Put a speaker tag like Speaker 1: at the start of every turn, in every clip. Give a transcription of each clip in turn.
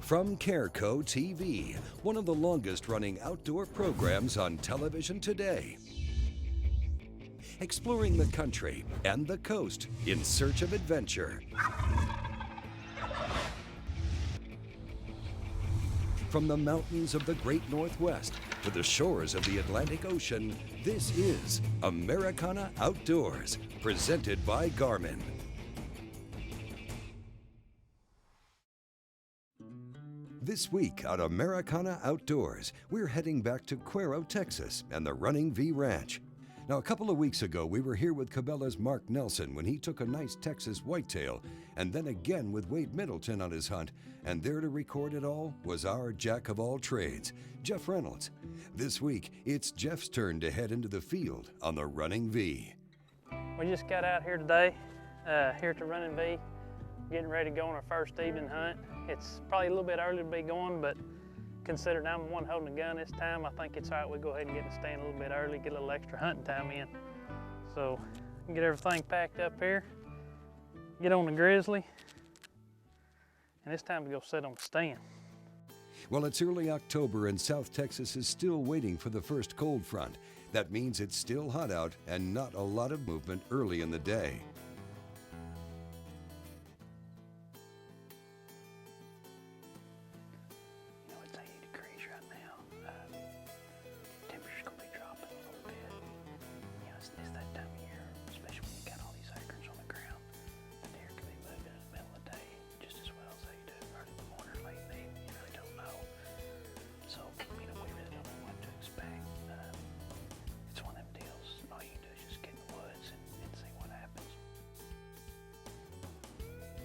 Speaker 1: From Careco TV, one of the longest-running outdoor programs on television today. Exploring the country and the coast in search of adventure. From the mountains of the Great Northwest to the shores of the Atlantic Ocean, this is Americana Outdoors, presented by Garmin. This week on Americana Outdoors, we're heading back to Cuero, Texas, and the Running V Ranch. Now, a couple of weeks ago, we were here with Cabela's Mark Nelson when he took a nice Texas whitetail, and then again with Wade Middleton on his hunt, and there to record it all was our jack of all trades, Jeff Reynolds. This week, it's Jeff's turn to head into the field on the Running V.
Speaker 2: We just got out here today, here at the Running V, getting ready to go on our first evening hunt. It's probably a little bit early to be going, but considering I'm the one holding the gun this time, I think it's all right we go ahead and get in the stand a little bit early, get a little extra hunting time in. So, get everything packed up here, get on the grizzly, and it's time to go sit on the stand.
Speaker 1: Well, it's early October and South Texas is still waiting for the first cold front. That means it's still hot out and not a lot of movement early in the day.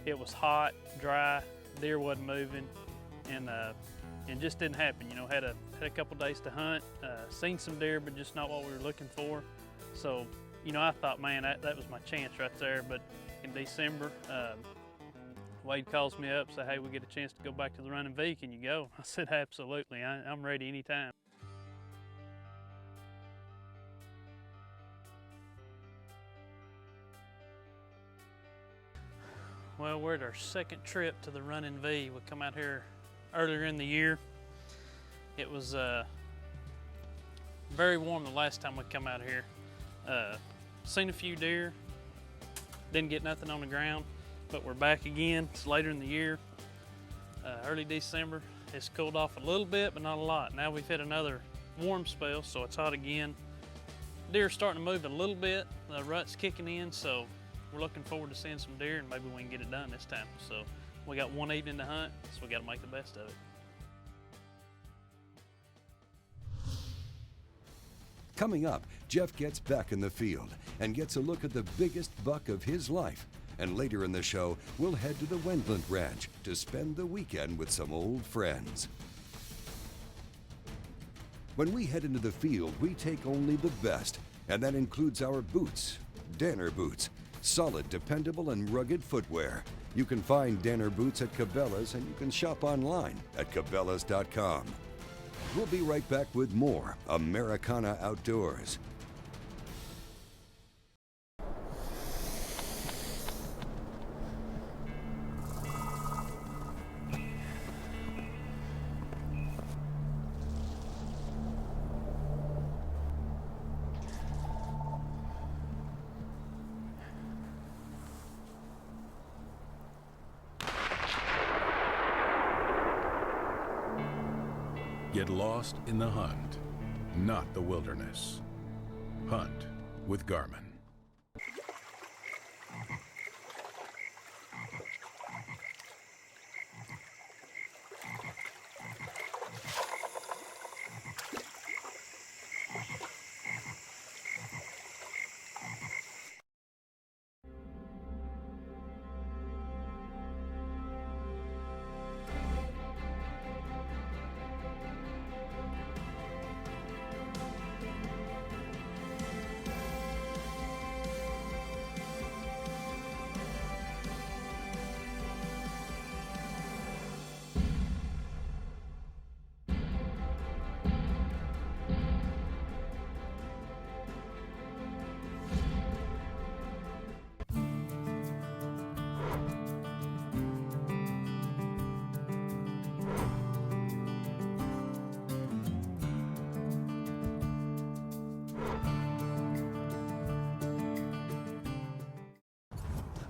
Speaker 2: It was hot, dry, deer wasn't moving, and just didn't happen. You know, had a couple days to hunt, seen some deer, but just not what we were looking for. So, you know, I thought, man, that was my chance right there. But in December, Wade calls me up, say, hey, we get a chance to go back to the Running V, can you go? I said, absolutely, I'm ready anytime. Well, we're at our second trip to the Running V. We come out here earlier in the year. It was very warm the last time we come out here. Seen a few deer, didn't get nothing on the ground, but we're back again. It's later in the year, early December. It's cooled off a little bit, but not a lot. Now we've hit another warm spell, so it's hot again. Deer are starting to move a little bit. The rut's kicking in, so we're looking forward to seeing some deer, and maybe we can get it done this time. So we got one evening to hunt, so we got to make the best of it.
Speaker 1: Coming up, Jeff gets back in the field and gets a look at the biggest buck of his life. And later in the show, we'll head to the Wendlandt Ranch to spend the weekend with some old friends. When we head into the field, we take only the best, and that includes our boots, Danner boots. Solid, dependable, and rugged footwear. You can find Danner boots at Cabela's, and you can shop online at Cabela's.com. We'll be right back with more Americana Outdoors.
Speaker 3: Get lost in the hunt, not the wilderness. Hunt with Garmin.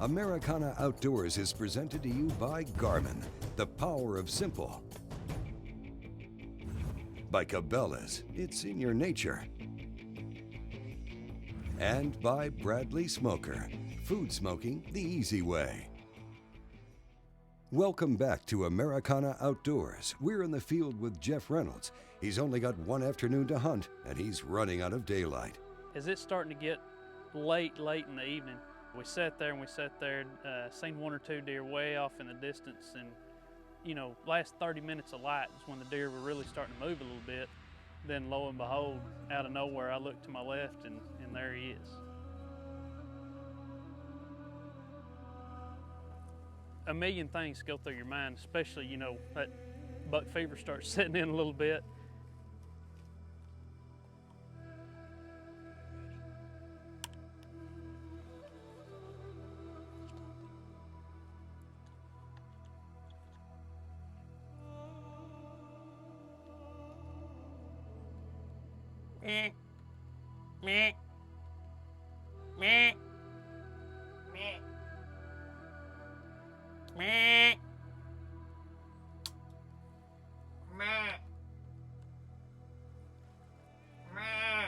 Speaker 1: Americana Outdoors is presented to you by Garmin, the power of simple. By Cabela's, it's in your nature. And by Bradley Smoker, food smoking the easy way. Welcome back to Americana Outdoors. We're in the field with Jeff Reynolds. He's only got one afternoon to hunt, and he's running out of daylight.
Speaker 2: As it's starting to get late in the evening, we sat there, seen one or two deer way off in the distance, and you know, last 30 minutes of light is when the deer were really starting to move a little bit. Then lo and behold, out of nowhere, I looked to my left and there he is. A million things go through your mind, especially, you know, that buck fever starts setting in a little bit. Meh. Meh. Meh. Meh. Meh. Meh. Meh.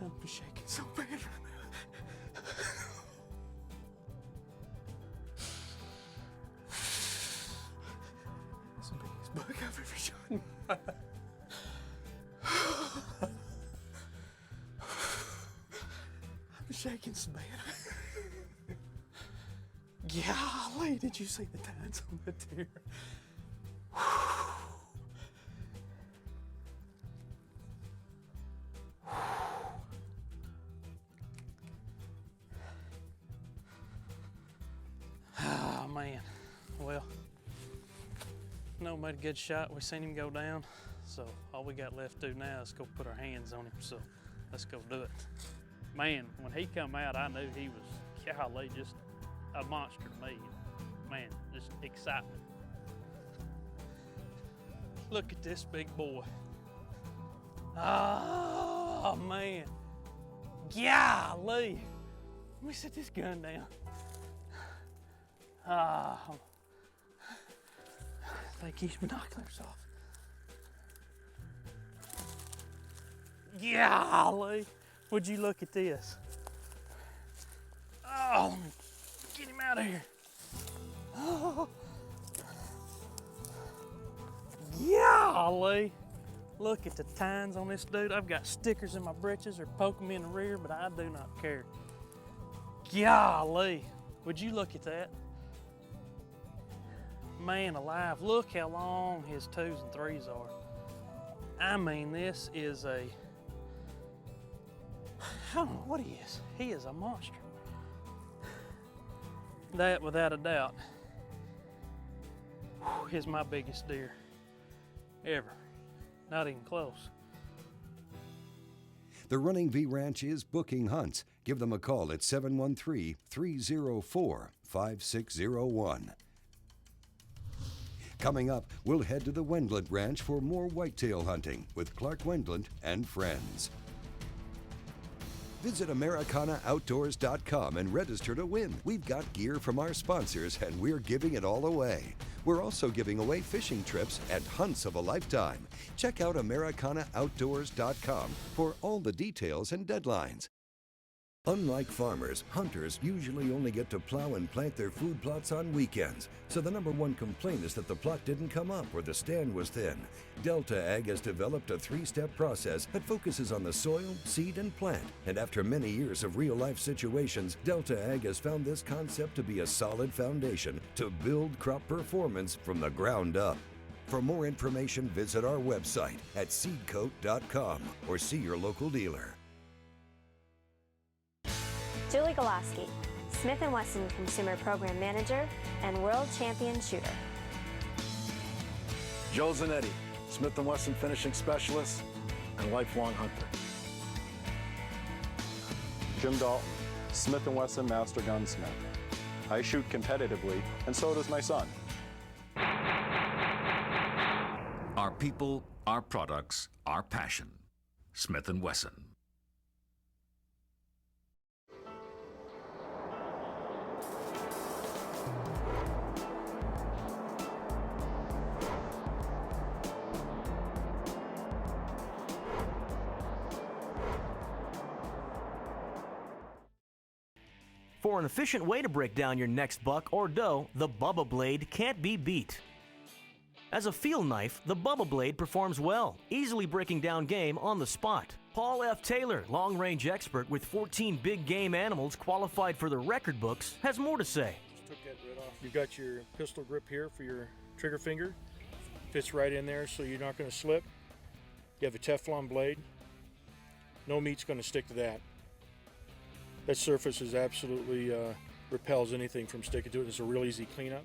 Speaker 2: I'm shaking so bad right now. It's the biggest bug I've ever shot in my life. I'm shaking so bad. Golly, did you see the tines on that deer? Oh man, well, no, made a good shot. We seen him go down, so all we got left to do now is go put our hands on him. So let's go do it. Man, when he come out, I knew he was, golly, just a monster to me. Man, just excitement. Look at this big boy. Oh man, golly. Let me set this gun down. Take these binoculars off. Golly, would you look at this? Oh, let me get him out of here. Oh. Golly, look at the tines on this dude. I've got stickers in my britches or poking me in the rear, but I do not care. Golly, would you look at that? Man alive, look how long his 2s and 3s are. I mean, this is I don't know what he is. He is a monster. That, without a doubt, is my biggest deer ever. Not even close.
Speaker 1: The Running V Ranch is booking hunts. Give them a call at 713-304-5601. Coming up, we'll head to the Wendlandt Ranch for more whitetail hunting with Clark Wendlandt and friends. Visit AmericanaOutdoors.com and register to win. We've got gear from our sponsors and we're giving it all away. We're also giving away fishing trips and hunts of a lifetime. Check out AmericanaOutdoors.com for all the details and deadlines. Unlike farmers, hunters usually only get to plow and plant their food plots on weekends. So the number one complaint is that the plot didn't come up or the stand was thin. Delta Ag has developed a 3-step process that focuses on the soil, seed, and plant. And after many years of real-life situations, Delta Ag has found this concept to be a solid foundation to build crop performance from the ground up. For more information, visit our website at seedcoat.com or see your local dealer.
Speaker 4: Julie Golaski, Smith & Wesson Consumer Program Manager and World Champion Shooter.
Speaker 5: Joe Zanetti, Smith & Wesson Finishing Specialist and lifelong hunter.
Speaker 6: Jim Dalton, Smith & Wesson Master Gunsmith.
Speaker 5: I shoot competitively, and so does my son.
Speaker 6: Our people, our products, our passion. Smith & Wesson.
Speaker 7: For an efficient way to break down your next buck or doe, the Bubba Blade can't be beat. As a field knife, the Bubba Blade performs well, easily breaking down game on the spot. Paul F. Taylor, long-range expert with 14 big game animals qualified for the record books, has more to say.
Speaker 8: Just took that right off. You've got your pistol grip here for your trigger finger. Fits right in there so you're not going to slip. You have a Teflon blade. No meat's going to stick to that. That surface is absolutely repels anything from sticking to it. It's a real easy cleanup.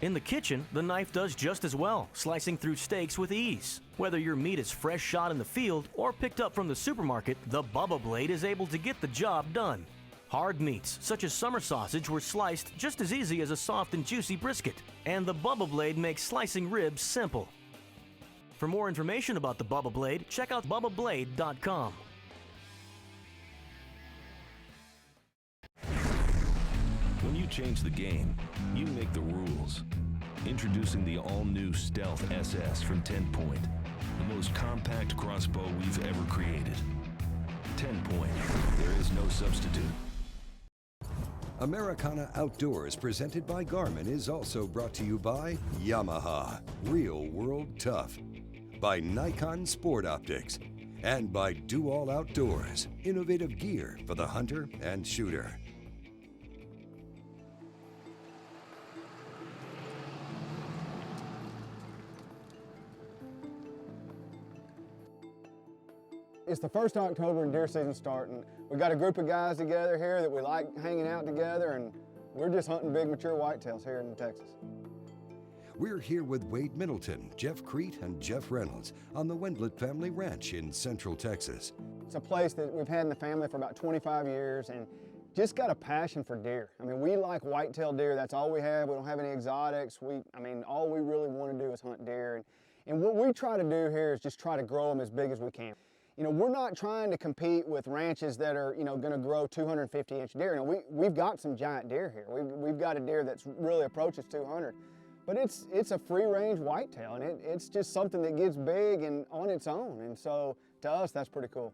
Speaker 7: In the kitchen, the knife does just as well, slicing through steaks with ease. Whether your meat is fresh shot in the field or picked up from the supermarket, the Bubba Blade is able to get the job done. Hard meats, such as summer sausage, were sliced just as easy as a soft and juicy brisket, and the Bubba Blade makes slicing ribs simple. For more information about the Bubba Blade, check out bubbablade.com.
Speaker 9: When you change the game, you make the rules. Introducing the all-new Stealth SS from 10 Point, the most compact crossbow we've ever created. 10 Point, there is no substitute.
Speaker 1: Americana Outdoors, presented by Garmin, is also brought to you by Yamaha, Real World Tough, by Nikon Sport Optics, and by Do All Outdoors, innovative gear for the hunter and shooter.
Speaker 10: It's the 1st of October and deer season's starting. We've got a group of guys together here that we like hanging out together, and we're just hunting big mature whitetails here in Texas.
Speaker 1: We're here with Wade Middleton, Jeff Crete, and Jeff Reynolds on the Wendlandt family ranch in Central Texas.
Speaker 10: It's a place that we've had in the family for about 25 years and just got a passion for deer. I mean, we like whitetail deer. That's all we have. We don't have any exotics. All we really want to do is hunt deer. And what we try to do here is just try to grow them as big as we can. You know, we're not trying to compete with ranches that are, going to grow 250-inch deer. You know, we've got some giant deer here. We've got a deer that's really approaches 200. But it's a free-range whitetail, and it's just something that gets big and on its own. And so, to us, that's pretty cool.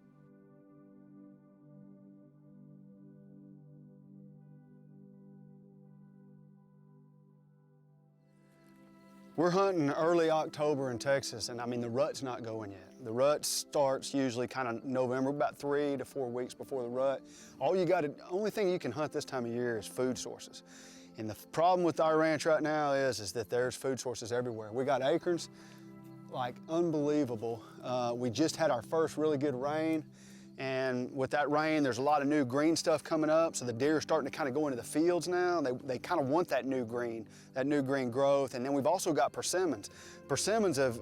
Speaker 10: We're hunting early October in Texas, and the rut's not going yet. The rut starts usually kind of November, about 3 to 4 weeks before the rut. Only thing you can hunt this time of year is food sources. And the problem with our ranch right now is that there's food sources everywhere. We got acorns, like unbelievable. We just had our first really good rain. And with that rain, there's a lot of new green stuff coming up, so the deer are starting to kind of go into the fields now. They kind of want that new green growth. And then we've also got persimmons.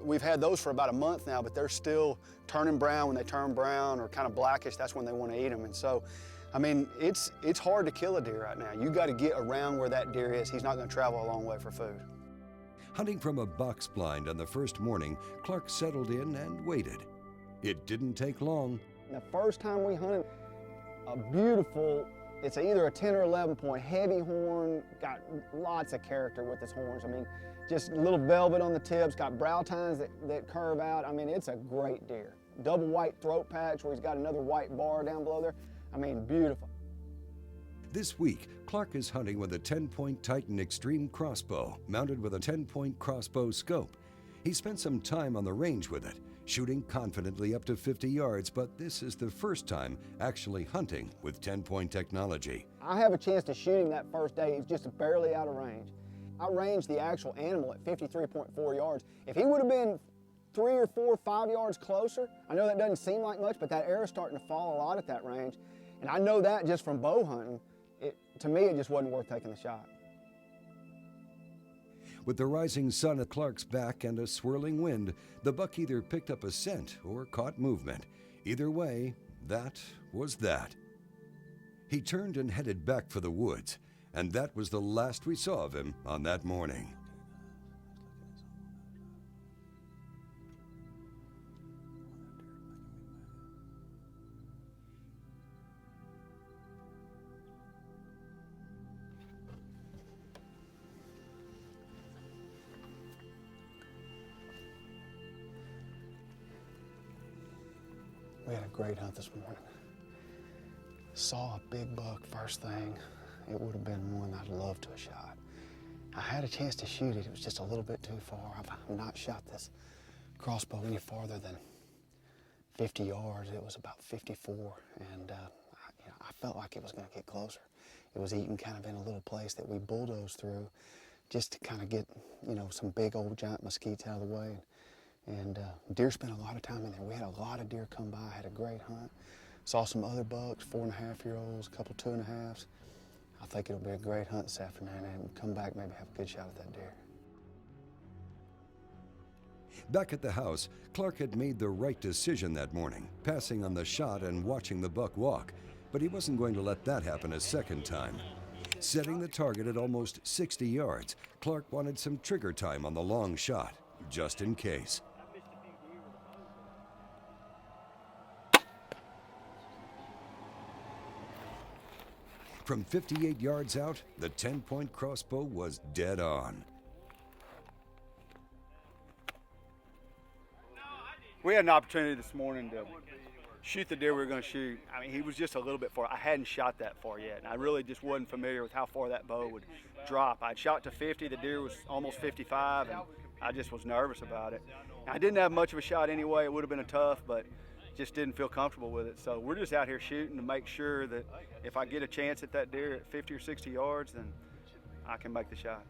Speaker 10: We've had those for about a month now, but they're still turning brown. When they turn brown or kind of blackish, that's when they want to eat them. And so, it's hard to kill a deer right now. You got to get around where that deer is. He's not going to travel a long way for food.
Speaker 1: Hunting from a box blind on the first morning, Clark settled in and waited. It didn't take long.
Speaker 10: The first time we hunted, it's either a 10 or 11 point heavy horn, got lots of character with his horns. Just a little velvet on the tips, got brow tines that curve out. It's a great deer. Double white throat patch where he's got another white bar down below there. Beautiful.
Speaker 1: This week, Clark is hunting with a 10-point Titan Extreme crossbow, mounted with a 10-point crossbow scope. He spent some time on the range with it, shooting confidently up to 50 yards, but this is the first time actually hunting with 10-point technology.
Speaker 10: I have a chance to shoot him that first day. He's just barely out of range. I ranged the actual animal at 53.4 yards. If he would have been 3 or 4 or 5 yards closer, I know that doesn't seem like much, but that arrow's starting to fall a lot at that range. And I know that just from bow hunting. To me, it just wasn't worth taking the shot.
Speaker 1: With the rising sun at Clark's back and a swirling wind, the buck either picked up a scent or caught movement. Either way, that was that. He turned and headed back for the woods, and that was the last we saw of him on that morning.
Speaker 10: We had a great hunt this morning. Saw a big buck first thing. It would have been one I'd love to have shot. I had a chance to shoot it. It was just a little bit too far. I've not shot this crossbow any farther than 50 yards. It was about 54, and I felt like it was going to get closer. It was eating kind of in a little place that we bulldozed through just to kind of get, some big old giant mesquites out of the way. And deer spent a lot of time in there. We had a lot of deer come by, had a great hunt. Saw some other bucks, 4.5-year-olds, a couple 2.5s. I think it'll be a great hunt this afternoon, and come back, maybe have a good shot at that deer.
Speaker 1: Back at the house, Clark had made the right decision that morning, passing on the shot and watching the buck walk, but he wasn't going to let that happen a second time. Setting the target at almost 60 yards, Clark wanted some trigger time on the long shot, just in case. From 58 yards out, the 10-point crossbow was dead on.
Speaker 11: We had an opportunity this morning to shoot the deer we were going to shoot. I mean, he was just a little bit far. I hadn't shot that far yet, and I really just wasn't familiar with how far that bow would drop. I'd shot to 50, the deer was almost 55, and I just was nervous about it. I didn't have much of a shot anyway. It would have been a tough, but just didn't feel comfortable with it. So we're just out here shooting to make sure that if I get a chance at that deer at 50 or 60 yards, then I can make the shot.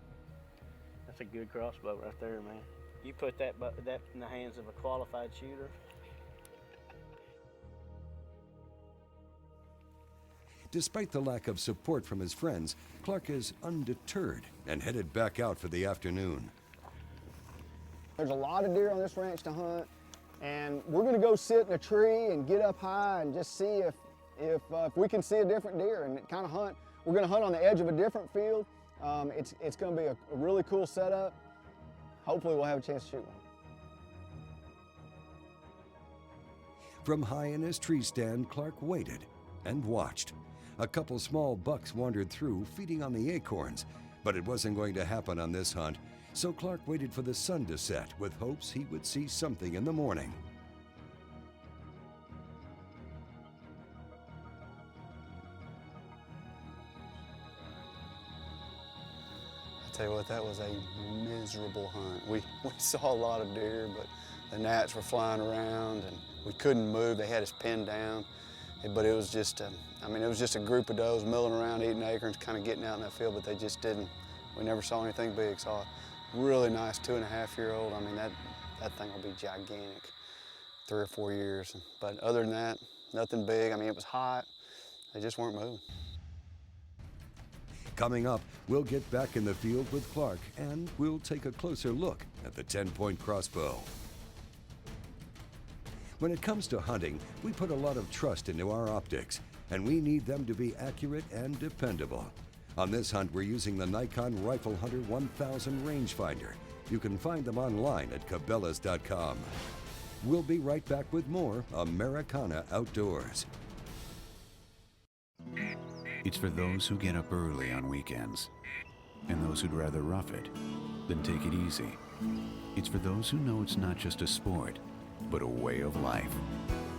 Speaker 12: That's a good crossbow right there, man. You put that in the hands of a qualified shooter.
Speaker 1: Despite the lack of support from his friends, Clark is undeterred and headed back out for the afternoon.
Speaker 10: There's a lot of deer on this ranch to hunt, and we're going to go sit in a tree and get up high and just see if we can see a different deer and kind of hunt. We're going to hunt on the edge of a different field. It's going to be a really cool setup. Hopefully we'll have a chance to shoot one.
Speaker 1: From high in his tree stand, Clark waited and watched. A couple small bucks wandered through, feeding on the acorns, but it wasn't going to happen on this hunt, so Clark waited for the sun to set with hopes he would see something in the morning.
Speaker 10: I'll tell you what, that was a miserable hunt. We saw a lot of deer, but the gnats were flying around and we couldn't move. They had us pinned down. But it was just, it was just a group of does milling around, eating acorns, kind of getting out in that field, but they just didn't. We never saw anything big. Saw a really nice 2.5-year-old. I mean, that thing will be gigantic, 3 or 4 years. But other than that, nothing big. I mean, it was hot. They just weren't moving.
Speaker 1: Coming up, we'll get back in the field with Clark and we'll take a closer look at the 10-point crossbow. When it comes to hunting, we put a lot of trust into our optics, and we need them to be accurate and dependable. On this hunt, we're using the Nikon Rifle Hunter 1000 rangefinder. You can find them online at Cabela's.com. We'll be right back with more Americana Outdoors.
Speaker 13: It's for those who get up early on weekends, and those who'd rather rough it than take it easy. It's for those who know it's not just a sport, but a way of life.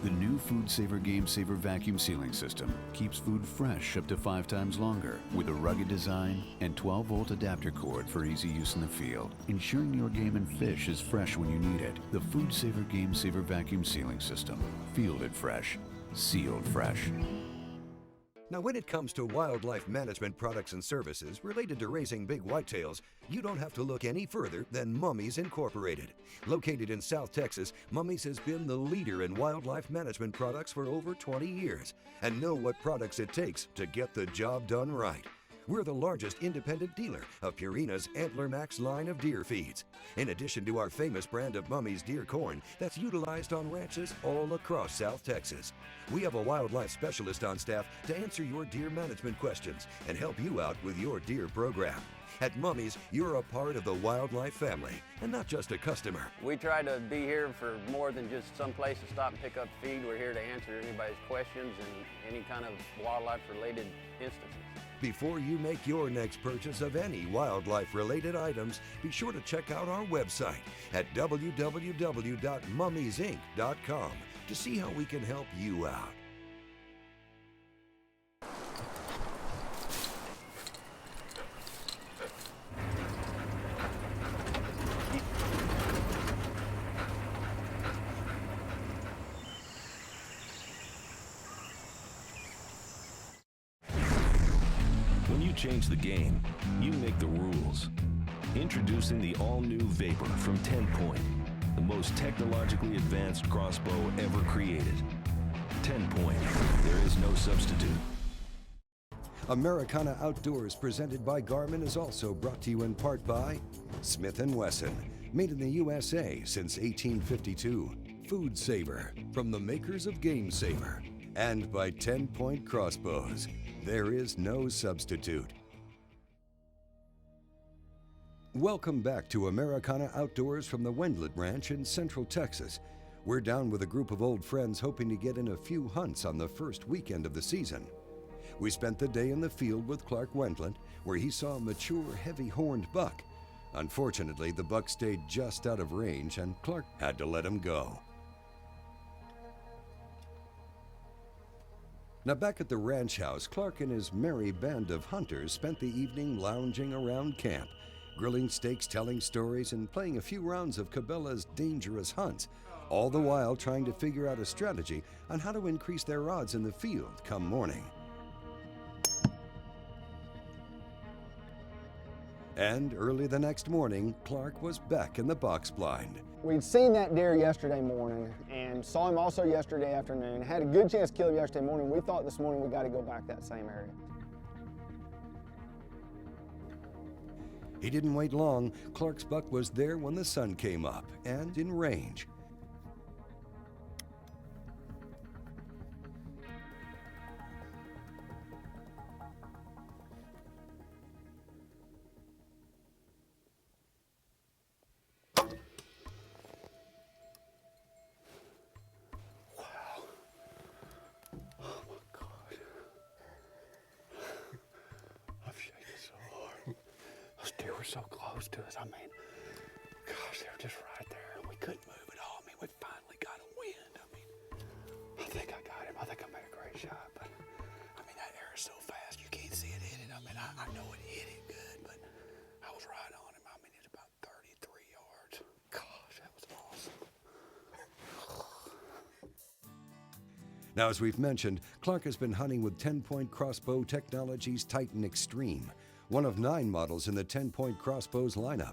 Speaker 13: The new Food Saver Game Saver vacuum sealing system keeps food fresh up to 5 times longer with a rugged design and 12-volt adapter cord for easy use in the field, ensuring your game and fish is fresh when you need it. The Food Saver Game Saver vacuum sealing system. Fielded fresh, sealed fresh.
Speaker 1: Now, when it comes to wildlife management products and services related to raising big whitetails, you don't have to look any further than Mummies Incorporated. Located in South Texas, Mummies has been the leader in wildlife management products for over 20 years and know what products it takes to get the job done right. We're the largest independent dealer of Purina's Antler Max line of deer feeds, in addition to our famous brand of Mummy's deer corn that's utilized on ranches all across South Texas. We have a wildlife specialist on staff to answer your deer management questions and help you out with your deer program. At Mummy's, you're a part of the wildlife family and not just a customer.
Speaker 14: We try to be here for more than just some place to stop and pick up feed. We're here to answer anybody's questions and any kind of wildlife-related instances.
Speaker 1: Before you make your next purchase of any wildlife-related items, be sure to check out our website at www.mummysinc.com to see how we can help you out.
Speaker 9: When you change the game, you make the rules. Introducing the all-new Vapor from 10 Point, the most technologically advanced crossbow ever created. 10 Point, there is no substitute.
Speaker 1: Americana Outdoors, presented by Garmin, is also brought to you in part by Smith & Wesson, made in the USA since 1852. Food Saver, from the makers of Game Saver. And by 10 Point Crossbows. There is no substitute. Welcome back to Americana Outdoors from the Wendlandt Ranch in Central Texas. We're down with a group of old friends hoping to get in a few hunts on the first weekend of the season. We spent the day in the field with Clark Wendlandt, where he saw a mature, heavy-horned buck. Unfortunately, the buck stayed just out of range, and Clark had to let him go. Now back at the ranch house, Clark and his merry band of hunters spent the evening lounging around camp, grilling steaks, telling stories, and playing a few rounds of Cabela's dangerous hunts, all the while trying to figure out a strategy on how to increase their odds in the field come morning. And early the next morning, Clark was back in the box blind.
Speaker 10: We'd seen that deer yesterday morning and saw him also yesterday afternoon. Had a good chance to kill him yesterday morning. We thought this morning we got to go back that same area.
Speaker 1: He didn't wait long. Clark's buck was there when the sun came up and in range.
Speaker 10: So close to us. I mean, gosh, they were just right there. We couldn't move at all. I mean, we finally got a wind. I mean, I think I got him. I think I made a great shot, but I mean, that air is so fast, you can't see it hit it. I mean, I know it hit it good, but I was right on him. I mean, it's about 33 yards. Gosh, that was awesome.
Speaker 1: Now, as we've mentioned, Clark has been hunting with 10 Point Crossbow Technologies Titan Extreme, one of 9 models in the 10 Point Crossbows lineup.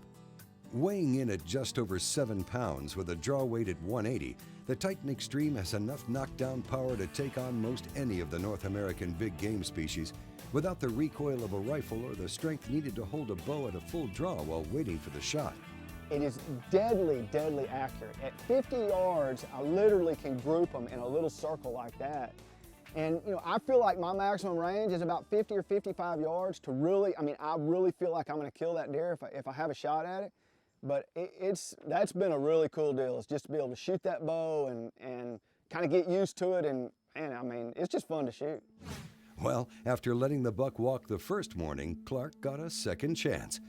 Speaker 1: Weighing in at just over 7 pounds with a draw weight at 180, the Titan Extreme has enough knockdown power to take on most any of the North American big game species without the recoil of a rifle or the strength needed to hold a bow at a full draw while waiting for the shot.
Speaker 10: It is deadly, deadly accurate. At 50 yards, I literally can group them in a little circle like that. And, you know, I feel like my maximum range is about 50 or 55 yards to really, I mean, I really feel like I'm going to kill that deer if I have a shot at it. But that's been a really cool deal, is just to be able to shoot that bow and kind of get used to it. And I mean, it's just fun to shoot.
Speaker 1: Well, after letting the buck walk the first morning, Clark got a second chance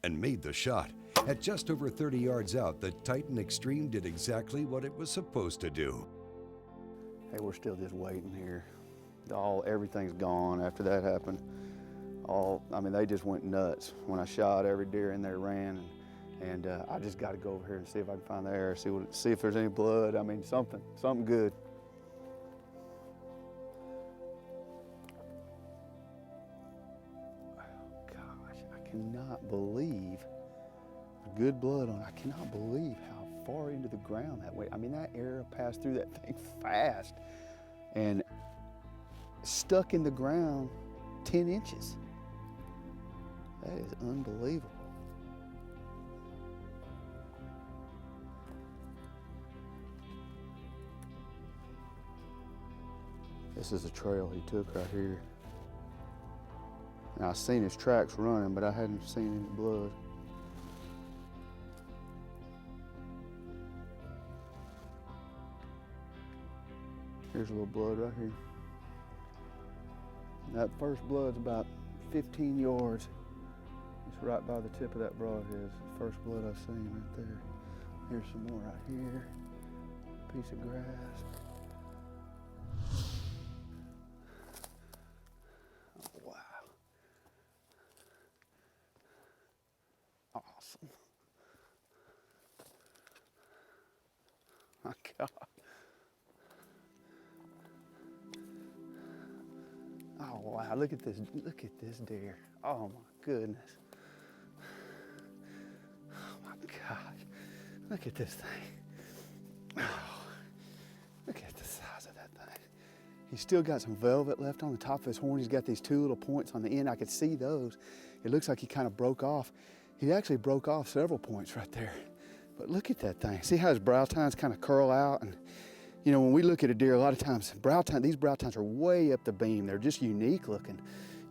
Speaker 1: and made the shot. At just over 30 yards out, the Titan Extreme did exactly what it was supposed to do.
Speaker 10: Hey, we're still just waiting here. Everything's gone after that happened. I mean, they just went nuts. When I shot, every deer in there ran, and I just got to go over here and see if I can find the air, see if there's any blood. I mean, something good. Oh, gosh, I cannot believe good blood on it. I cannot believe how far into the ground that way. I mean, that arrow passed through that thing fast and stuck in the ground 10 inches. That is unbelievable. This is a trail he took right here. Now, I've seen his tracks running, but I hadn't seen any blood. Here's a little blood right here. That first blood's about 15 yards. It's right by the tip of that broadhead. It's the first blood I've seen right there. Here's some more right here. Piece of grass. Oh, wow. Awesome. My God. Oh wow, look at this deer. Oh my goodness. Oh my gosh. Look at this thing. Oh, look at the size of that thing. He's still got some velvet left on the top of his horn. He's got these two little points on the end. I could see those. It looks like he kind of broke off. He actually broke off several points right there. But look at that thing. See how his brow tines kind of curl out? And you know, when we look at a deer, a lot of times these brow tines are way up the beam. They're just unique looking.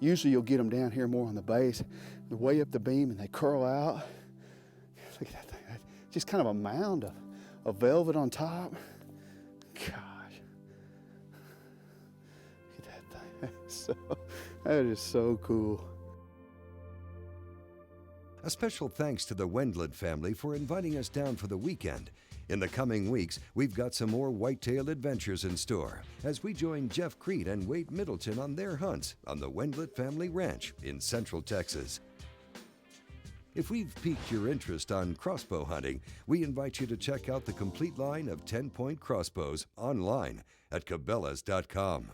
Speaker 10: Usually you'll get them down here more on the base. They're way up the beam and they curl out. Look at that thing. Just kind of a mound of velvet on top. Gosh. Look at that thing. That is so cool.
Speaker 1: A special thanks to the Wendlandt family for inviting us down for the weekend. In the coming weeks, we've got some more whitetail adventures in store as we join Jeff Creed and Wade Middleton on their hunts on the Wendlandt Family Ranch in Central Texas. If we've piqued your interest on crossbow hunting, we invite you to check out the complete line of 10-point crossbows online at Cabela's.com.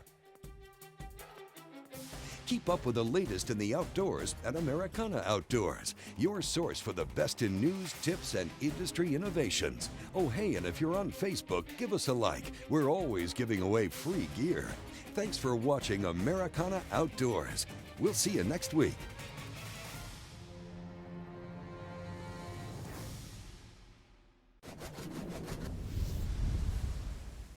Speaker 1: Keep up with the latest in the outdoors at Americana Outdoors, your source for the best in news, tips, and industry innovations. Oh, hey, and if you're on Facebook, give us a like. We're always giving away free gear. Thanks for watching Americana Outdoors. We'll see you next week.